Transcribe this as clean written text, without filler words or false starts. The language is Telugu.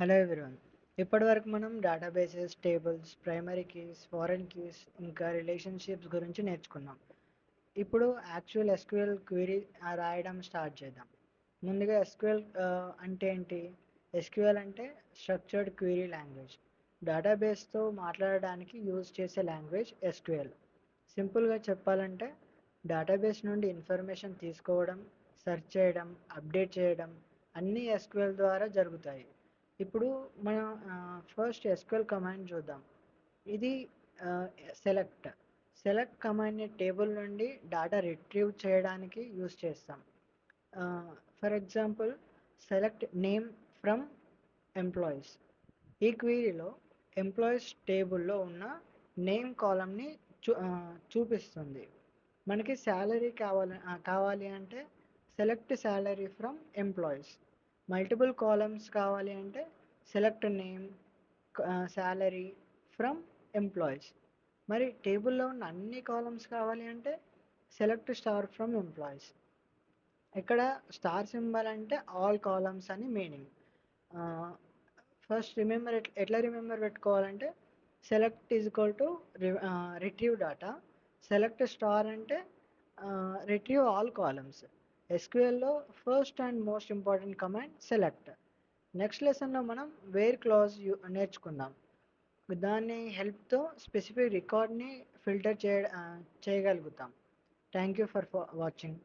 Hello everyone. ఇప్పటివరకు మనం databases, tables, primary keys, foreign keys, ఇంకా రిలేషన్షిప్స్ గురించి నేర్చుకున్నాం. ఇప్పుడు యాక్చువల్ ఎస్క్యూఎల్ క్వెరీ రాయడం స్టార్ట్ చేద్దాం. ముందుగా ఎస్క్యూఎల్ అంటే ఏంటి? ఎస్క్యూఎల్ అంటే స్ట్రక్చర్డ్ క్వెరీ లాంగ్వేజ్. డేటాబేస్తో మాట్లాడడానికి యూజ్ చేసే లాంగ్వేజ్ ఎస్క్యూఎల్. సింపుల్గా చెప్పాలంటే డేటాబేస్ నుండి ఇన్ఫర్మేషన్ తీసుకోవడం, సెర్చ్ చేయడం, అప్డేట్ చేయడం అన్నీ ఎస్క్యూఎల్ ద్వారా జరుగుతాయి. ఇప్పుడు మనం ఫస్ట్ ఎస్క్యూఎల్ కమాండ్ చూద్దాం. ఇది సెలెక్ట్. సెలెక్ట్ కమాండ్ని టేబుల్ నుండి డేటా రిట్రీవ్ చేయడానికి యూస్ చేస్తాం. For example, select name from employees. ఈ క్వెరీలో ఎంప్లాయీస్ టేబుల్లో ఉన్న నేమ్ కాలమ్ని చూపిస్తుంది. మనకి శాలరీ కావాలి అంటే select salary from employees. Multiple columns కావాలి అంటే select name, salary from employees. మరి టేబుల్లో ఉన్న అన్ని కాలమ్స్ కావాలి అంటే సెలెక్ట్ స్టార్ ఫ్రమ్ ఎంప్లాయీస్. ఇక్కడ స్టార్ సింబల్ అంటే ఆల్ కాలమ్స్ అని మీనింగ్. ఫస్ట్ రిమెంబర్ ఎట్లా రిమెంబర్ పెట్టుకోవాలంటే select is equal to retrieve data, select star అంటే రిట్రీవ్ ఆల్ కాలమ్స్. ఎస్క్యూఎల్లో first and most important command select. Next లెసన్లో మనం వేర్ క్లాజ్ నేర్చుకుందాం. దాని హెల్ప్తో స్పెసిఫిక్ రికార్డ్ని ఫిల్టర్ చేయగలుగుతాం. Thank you for watching.